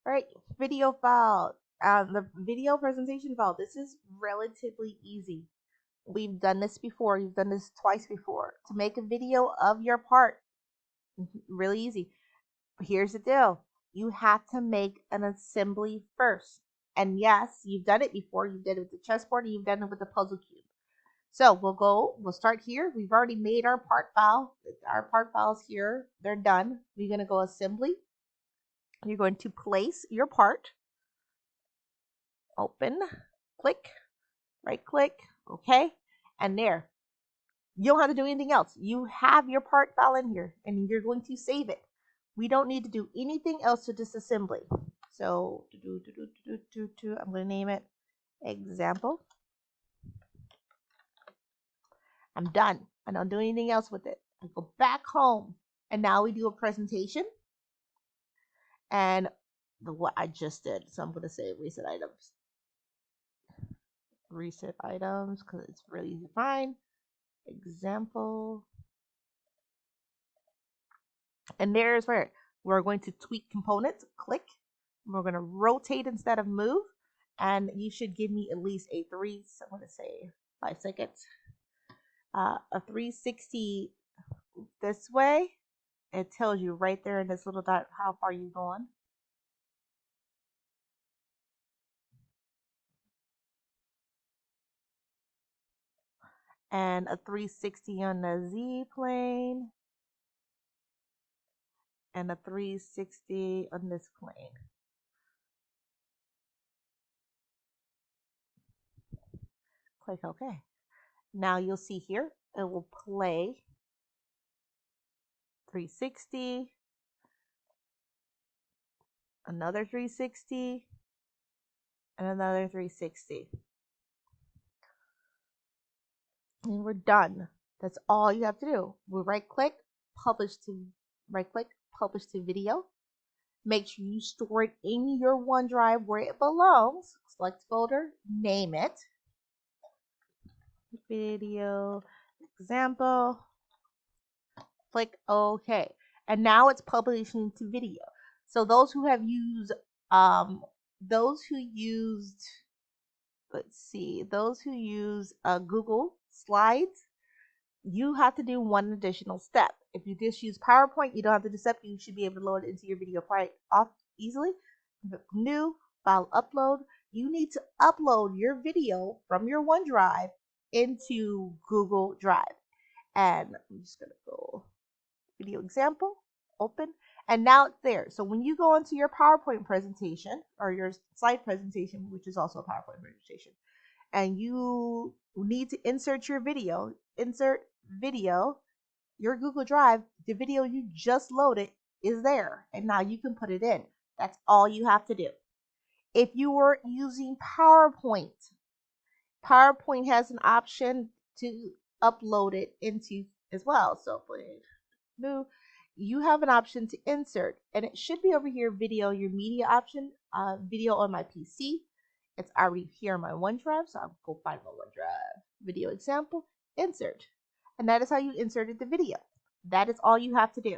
All right, video file. The video presentation file. This is relatively easy. We've done this before. You've done this twice before. To make a video of your part, really easy. But here's the deal. You have to make an assembly first. And yes, you've done it before. You've done it with the chessboard and you've done it with the puzzle cube. So we'll start here. We've already made our part file. Our part files here, they're done. We're going to go assembly. You're going to place your part. Open, click, right click, okay, and there. You don't have to do anything else. You have your part file in here and you're going to save it. We don't need to do anything else to this assembly. So I'm going to name it example. I'm done. I don't do anything else with it. I go back home and now we do a presentation and what I just did. So I'm going to say reset items. Reset items because it's really easy to find. Example. And there's where we're going to tweak components. Click. We're going to rotate instead of move. And you should give me at least a I'm going to say 5 seconds. A 360 this way. It tells you right there in this little dot how far you've gone. And a 360 on the Z plane. And a 360 on this plane. Click OK. Now you'll see here, it will play 360, another 360, and another 360. And we're done. That's all you have to do. We'll right click publish to video. Make sure you store it in your OneDrive where it belongs. Select folder, name it. Video example. Click OK. And now it's publishing to video. So those who have used Google Slides, you have to do one additional step. If you just use PowerPoint, you don't have to do step. You should be able to load it into your video quite easily. New file upload. You need to upload your video from your OneDrive into Google Drive. And I'm just gonna go video example, open, and now it's there. So when you go into your PowerPoint presentation or your slide presentation, which is also a PowerPoint presentation, and you need to insert your video, insert video, your Google Drive, the video you just loaded is there, and now you can put it in. That's all you have to do. If you were using PowerPoint, PowerPoint has an option to upload it into as well. So new, you have an option to insert, and it should be over here, video, your media option, video on my PC. It's already here on my OneDrive, so I'll go find my OneDrive. Video example, insert. And that is how you inserted the video. That is all you have to do.